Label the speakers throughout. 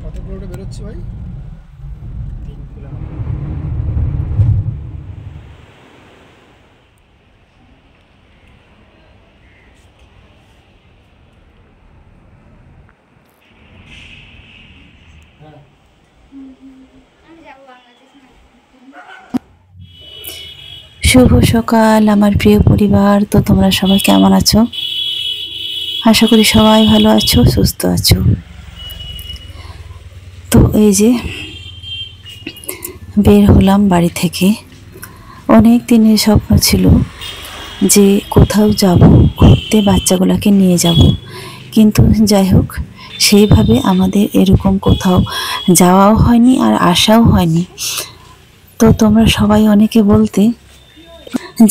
Speaker 1: কত কিলোমিটার বেরোচ্ছি ভাই?
Speaker 2: 3 কিলোমিটার।
Speaker 1: হ্যাঁ।
Speaker 3: শুভ সকাল আমার প্রিয় পরিবার। তো তোমরা সবাই কেমন আছো? আশা করি সবাই ভালো আছো, সুস্থ আছো। তো এই যে বের হলাম বাড়ি থেকে। অনেক দিনের স্বপ্ন ছিল যে কোথাও যাব, ঘুরতে বাচ্চাগুলোকে নিয়ে যাব, কিন্তু যাই হোক সেইভাবে আমাদের এরকম কোথাও যাওয়াও হয়নি আর আসাও হয়নি। তো তোমরা সবাই অনেকে বলতে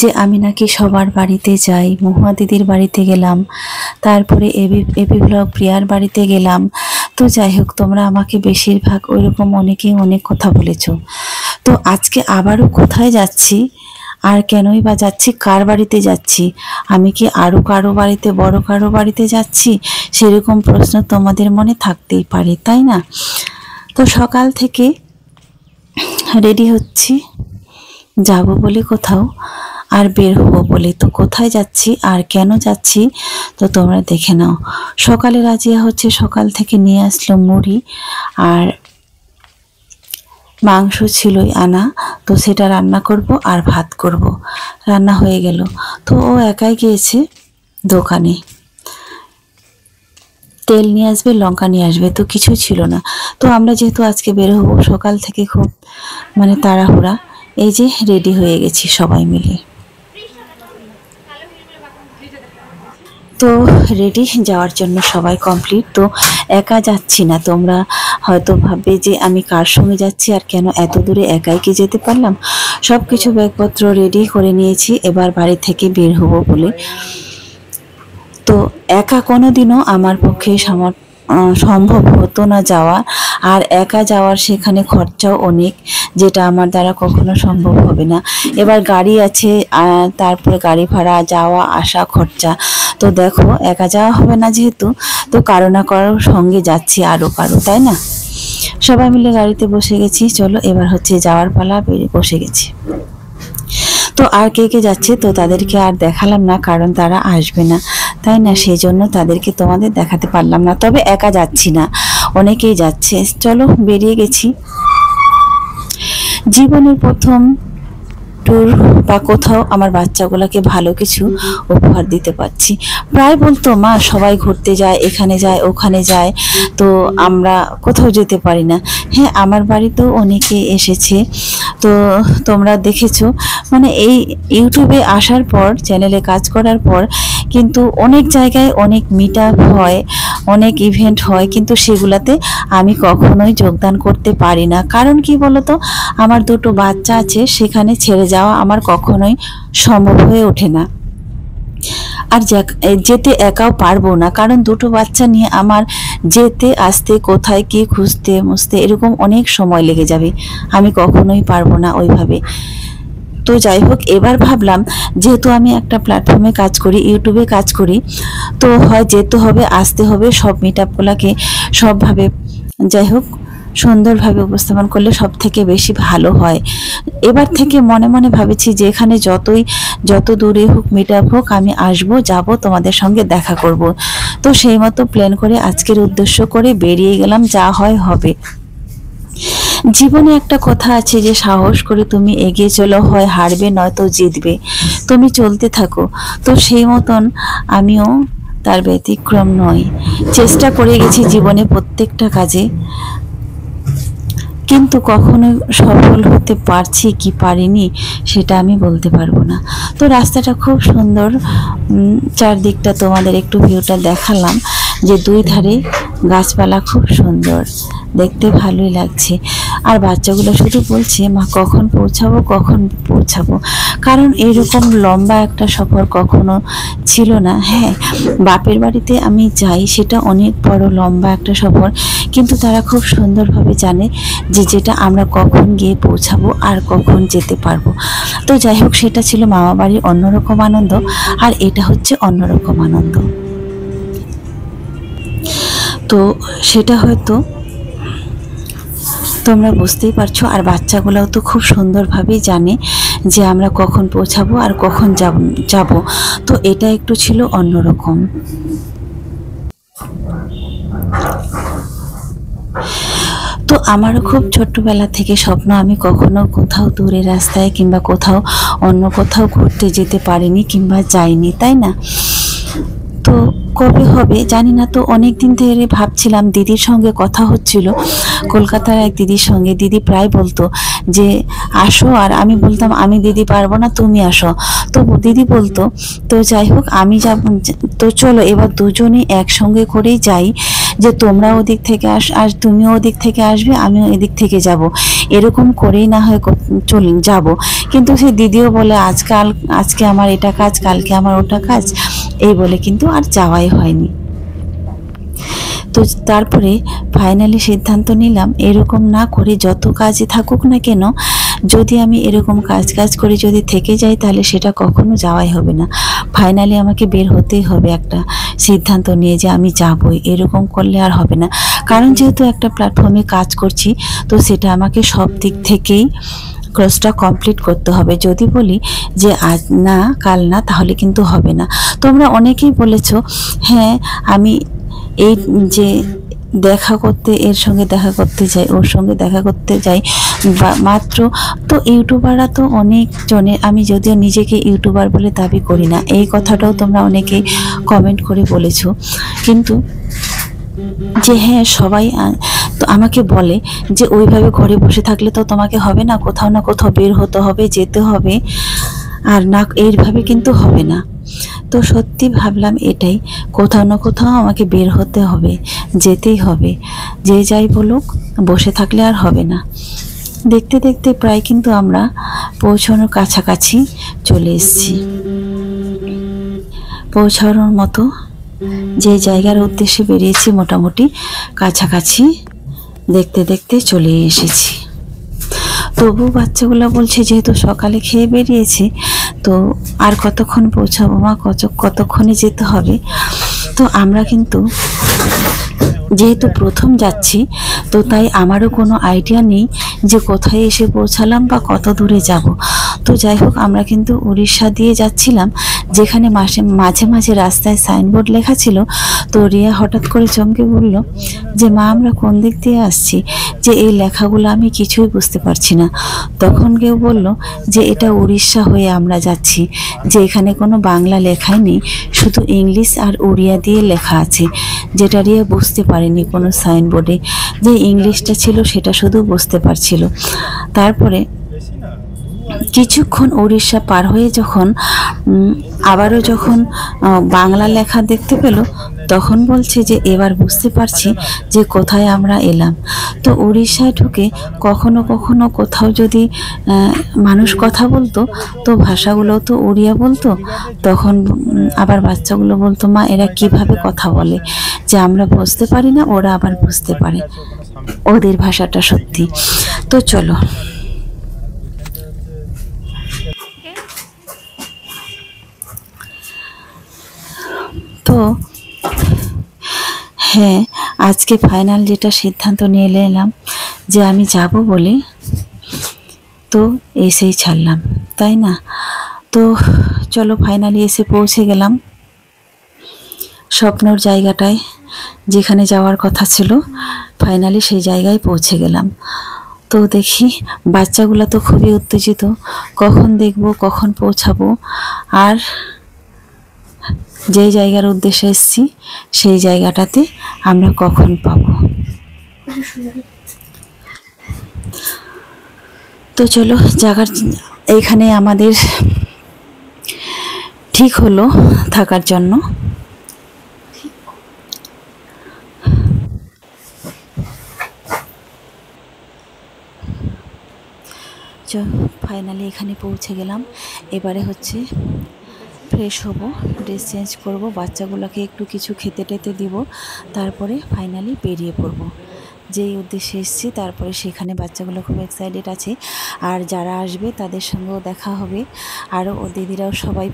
Speaker 3: যে আমি নাকি সবার বাড়িতে যাই, মহুয়া দিদির বাড়িতে গেলাম, তারপরে এবি ব্লগ প্রিয়ার বাড়িতে গেলাম। তো যাই হোক তোমরা আমাকে বেশিরভাগ ওইরকম অনেকেই অনেক কথা বলেছো। তো আজকে আবারও কোথায় যাচ্ছি আর কেনই বা যাচ্ছি, কার বাড়িতে যাচ্ছি, আমি কি আরও কারো বাড়িতে, বড় কারো বাড়িতে যাচ্ছি, সেরকম প্রশ্ন তোমাদের মনে থাকতেই পারে, তাই না? তো সকাল থেকে রেডি হচ্ছি যাব বলে কোথাও, আর বের হবো বলে। তো কোথায় যাচ্ছি আর কেন যাচ্ছি তো তোমরা দেখে নাও। সকালে রাজিয়া হচ্ছে সকাল থেকে নিয়ে আসলো মুড়ি আর মাংস ছিলই আনা, তো সেটা রান্না করব আর ভাত করব। রান্না হয়ে গেল। তো ও একাই গিয়েছে দোকানে, তেল নিয়ে আসবে, লঙ্কা নিয়ে আসবে, তো কিছু ছিল না। তো আমরা যেহেতু আজকে বের হবো সকাল থেকে খুব তাড়াহুড়া, এই যে রেডি হয়ে গেছি সবাই মিলে। তো রেডি যাওয়ার জন্য সবাই কমপ্লিট। তো একা যাচ্ছি না, তোমরা হয়তো ভাববে যে আমি কার সঙ্গে যাচ্ছি আর কেন এত দূরে একাই কি যেতে পারলাম। সব কিছু ব্যাগপত্র রেডি করে নিয়েছি এবার বাড়ি থেকে বের হব বলে। তো একা কোনোদিনও আমার পক্ষে সম্ভব হতো না যাওয়া, আর একা যাওয়ার সেখানে খরচাও অনেক, যেটা আমার দ্বারা কখনো সম্ভব হবে না। এবার গাড়ি আছে, তারপরে গাড়ি ভাড়া, যাওয়া আসা খরচা। তো দেখো একা যাওয়া হবে না যেহেতু, তো কারো না কারোর সঙ্গে যাচ্ছি, আরও কারো, তাই না? সবাই মিলে গাড়িতে বসে গেছি। চলো এবার হচ্ছে যাওয়ার পালা, বসে গেছি। তো আর কে কে যাচ্ছে তো তাদেরকে আর দেখালাম না, কারণ তারা আসবে না, তাই না? সেই জন্য তাদেরকে তোমাদের দেখাতে পারলাম না। তবে একা যাচ্ছি না, অনেকেই যাচ্ছে। চলো বেরিয়ে গেছি। জীবনের প্রথম ট্যুর বা কোথাও আমার বাচ্চাগুলোকে ভালো কিছু উপহার দিতে পারছি। প্রায় বলতো মা সবাই ঘুরতে যায়, এখানে যায় ওখানে যায়, তো আমরা কোথাও যেতে পারি না। হ্যাঁ, আমার বাড়িতেও অনেকে এসেছে, তো তোমরা দেখেছো। এই ইউটিউবে আসার পর, চ্যানেলে কাজ করার পর কিন্তু অনেক জায়গায় অনেক মিট আপ হয়, অনেক ইভেন্ট হয়, কিন্তু সেগুলাতে আমি কখনোই যোগদান করতে পারি না। কারণ কি বলতো, আমার দুটো বাচ্চা আছে, সেখানে ছেড়ে যাওয়া আমার কখনোই সম্ভব হয়ে ওঠে না। আর যেতে একাও পারবো না, কারণ দুটো বাচ্চা নিয়ে আমার যেতে আসতে, কোথায় কি খুঁজতে মুছতে এরকম অনেক সময় লেগে যাবে, আমি কখনোই পারবো না ওইভাবে। তো যাই হোক এবার ভাবলাম, যেহেতু আমি একটা প্ল্যাটফর্মে কাজ করি, ইউটিউবে কাজ করি, তো হয় যেতে হবে, আসতে হবে, সব মিট আপগুলোকে সবভাবে যাই হোক সুন্দরভাবে উপস্থাপন করলে সব থেকে বেশি ভালো হয়। এবার থেকে মনে মনে ভাবেছি যে এখানে যত দূরে হোক, মিট আপ হোক, আমি আসবো, যাব, তোমাদের সঙ্গে দেখা করব। তো সেই মতো প্ল্যান করে আজকের উদ্দেশ্য করে বেরিয়ে গেলাম, যা হয় হবে। জীবনে একটা কথা আছে যে সাহস করে তুমি এগিয়ে চলো, হয় হারবে নয়তো জিতবে, তুমি চলতে থাকো। তো সেই মতন আমিও তার ব্যতিক্রম নয়, চেষ্টা করে গেছি জীবনে প্রত্যেকটা কাজে, কিন্তু কখনো সফল হতে পারছি কি পারিনি সেটা আমি বলতে পারবো না। তো রাস্তাটা খুব সুন্দর, চারদিকটা তোমাদের একটু ভিউটা দেখালাম, যে দুই ধারে গাছপালা খুব সুন্দর, দেখতে ভালোই লাগছে। আর বাচ্চাগুলো শুধু বলছে মা কখন পৌঁছাবো, কখন পৌঁছাবো, কারণ এইরকম লম্বা একটা সফর কখনো ছিল না। হ্যাঁ, বাপের বাড়িতে আমি যাই, সেটা অনেক বড় লম্বা একটা সফর, কিন্তু তারা খুব সুন্দরভাবে জানে যে যেটা আমরা কখন গিয়ে পৌঁছাবো আর কখন যেতে পারবো। তো যাই হোক সেটা ছিল মামা বাড়ির অন্যরকম আনন্দ, আর এটা হচ্ছে অন্যরকম আনন্দ। তো সেটা হয়তো তোমরা বুঝতেই পারছো। আর বাচ্চাগুলোও তো খুব সুন্দরভাবেই জানে যে আমরা কখন পৌঁছাবো আর কখন যাব। তো এটা একটু ছিল অন্যরকম। তো আমারও খুব ছোট্টবেলা থেকে স্বপ্ন, আমি কখনো কোথাও দূরের রাস্তায় কিংবা কোথাও অন্য কোথাও ঘুরতে যেতে পারিনি কিংবা যাইনি, তাই না? তো কবে হবে জানি না। তো অনেক দিন ধরে ভাবছিলাম, দিদির সঙ্গে কথা হচ্ছিল, কলকাতার এক দিদির সঙ্গে। দিদি প্রায় বলতো যে আসো, আর আমি বলতাম আমি দিদি পারবো না, তুমি আসো। তো দিদি বলতো তো যাই হোক আমি যাব, তো চলো এবার দুজনেই একসঙ্গে করেই যাই, যে তোমরা ওদিক থেকে আর তুমিও ওদিক থেকে আসবে, আমিও এদিক থেকে যাব, এরকম করেই না হয় যাব। কিন্তু সে দিদিও বলে আজকে আমার এটা কাজ, কালকে আমার ওটা কাজ, এই বলে কিন্তু আর যাওয়াই হয়নি। তো তারপরে ফাইনালি সিদ্ধান্ত নিলাম এরকম না করে, যত কাজই থাকুক না কেন, যদি আমি এরকম কাজ করে যদি থেকে যাই তাহলে সেটা কখনো যাওয়াই হবে না। ফাইনালি আমাকে বের হতেই হবে একটা সিদ্ধান্ত নিয়ে, যে আমি যাবই, এরকম করলে আর হবে না। কারণ যেহেতু একটা প্ল্যাটফর্মে কাজ করছি, তো সেটা আমাকে সব দিক থেকেই কোর্সটা কমপ্লিট করতে হবে। যদি বলি যে আজ না কাল না, তাহলে কিন্তু হবে না। তোমরা অনেকেই বলেছো হ্যাঁ আমি এই যে দেখা করতে, এর সঙ্গে দেখা করতে যাই, ওর সঙ্গে দেখা করতে যাই, বা মাত্র তো ইউটিউবাররা তো অনেক জনের, আমি যদিও নিজেকে ইউটিউবার বলে দাবি করি না, এই কথাটাও তোমরা অনেকেই কমেন্ট করে বলেছো। কিন্তু যে হ্যাঁ সবাই তো আমাকে বলে যে ওইভাবে ঘরে বসে থাকলে তো তোমাকে হবে না, কোথাও না কোথাও বের হতে হবে, যেতে হবে, আর না এইভাবে কিন্তু হবে না। তো সত্যি ভাবলাম এটাই, কোথাও না কোথাও আমাকে বের হতে হবে, যেতেই হবে, যে যাই বলুক, বসে থাকলে আর হবে না। দেখতে দেখতে প্রায় কিন্তু আমরা পৌঁছানোর কাছাকাছি চলে এসেছি। পৌঁছানোর মতো যে জায়গার উদ্দেশ্যে বেরিয়েছি মোটামুটি কাছাকাছি দেখতে দেখতে চলে এসেছি। তবু বাচ্চাগুলো বলছে যেহেতু সকালে খেয়ে বেরিয়েছে, তো আর কতক্ষণ পৌঁছাবো মা, কতক্ষণে যেতে হবে। তো আমরা কিন্তু যেহেতু প্রথম যাচ্ছি, তো তাই আমারও কোনো আইডিয়া নেই যে কোথায় এসে পৌঁছালাম বা কত দূরে যাব। তো যাই হোক আমরা কিন্তু উড়িষ্যা দিয়ে যাচ্ছিলাম, যেখানে মাঝে মাঝে রাস্তায় সাইনবোর্ড লেখা ছিল। তো রিয়া হঠাৎ করে চমকে বলল যে মা আমরা কোন দিক দিয়ে আসছি, যে এই লেখাগুলো আমি কিছুই বুঝতে পারছি না। তখন কেউ বলল যে এটা উড়িষ্যা হয়ে আমরা যাচ্ছি, যে এখানে কোনো বাংলা লেখাই নেই, শুধু ইংলিশ আর উড়িয়া দিয়ে লেখা আছে, যেটা রিয়া বুঝতে পারেনি কোনো সাইনবোর্ডে। যে ইংলিশটা ছিল সেটা শুধু বুঝতে পারছিল। তারপরে কিছুক্ষণ উড়িষ্যা পার হয়ে যখন আবারও যখন বাংলা লেখা দেখতে পেল, তখন বলছে যে এবার বুঝতে পারছি যে কোথায় আমরা এলাম। তো উড়িষ্যায় ঢুকে কখনো কখনো কোথাও যদি মানুষ কথা বলতো, তো ভাষাগুলো তো উড়িয়া বলতো, তখন আবার বাচ্চাগুলো বলতো মা এরা কিভাবে কথা বলে, যে আমরা বুঝতে পারি না, ওরা আবার বুঝতে পারে, ওদের ভাষাটা সত্যি। তো চলো তো হ্যাঁ, আজকে ফাইনাল যেটা সিদ্ধান্ত নিয়ে এলাম যে আমি যাব বলে, তো এসেই ছাড়লাম, তাই না? তো চলো ফাইনালি এসে পৌঁছে গেলাম স্বপ্নর জায়গাটায়, যেখানে যাওয়ার কথা ছিল, ফাইনালি সেই জায়গায় পৌঁছে গেলাম। তো দেখি বাচ্চাগুলো তো খুবই উত্তেজিত, কখন দেখব, কখন পৌঁছাবো, আর যেই জায়গার উদ্দেশ্যে এসেছি সেই জায়গাটাতে আমরা কখন পাব। তো চলো জায়গার এইখানে আমাদের ঠিক হলো থাকার জন্য। ফাইনালি এখানে পৌঁছে গেলাম। এবারে হচ্ছে ফ্রেশ হব, ড্রেস চেঞ্জ করব, বাচ্চাগুলোকে একটু কিছু খেতে টেতে দিব, তারপরে ফাইনালি বেরিয়ে পড়ব যেই উদ্দেশ্যে এসেছি। তারপরে সেখানে বাচ্চাগুলো খুব এক্সাইটেড আছে, আর যারা আসবে তাদের সঙ্গেও দেখা হবে, আরও ও দিদিরাও সবাই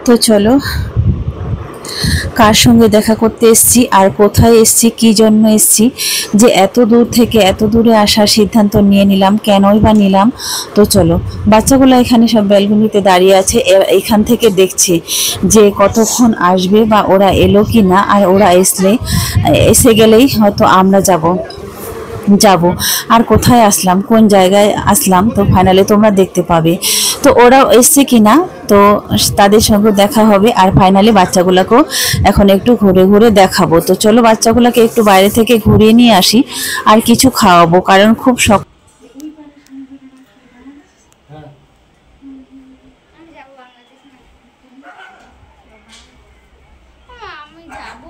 Speaker 3: তো চলো, কার সঙ্গে দেখা করতে এসছি আর কোথায় এসছি, কি জন্য এসছি, যে এত দূর থেকে এত দূরে আসার সিদ্ধান্ত নিয়ে নিলাম, কেনই বা নিলাম। তো চলো, বাচ্চাগুলো এখানে সব ব্যালকনিতে দাঁড়িয়ে আছে, এখান থেকে দেখছি যে কতক্ষণ আসবে বা ওরা এলো কি না। আর ওরা এসে গেলেই হয়তো আমরা যাব। আর কোথায় আসলাম, কোন জায়গায় আসলাম, তো ফাইনালি তোমরা দেখতে পাবে। তো ওরাও এসছে কিনা, তো তাদের সঙ্গে দেখা হবে। আর ফাইনালি বাচ্চাগুলোকেও এখন একটু ঘুরে ঘুরে দেখাবো। তো চলো, বাচ্চাগুলোকে একটু বাইরে থেকে ঘুরিয়ে নিয়ে আসি আর কিছু খাওয়াবো, কারণ খুব শখ।
Speaker 1: আমি যাবো বাংলাদেশ না। আমি যাবো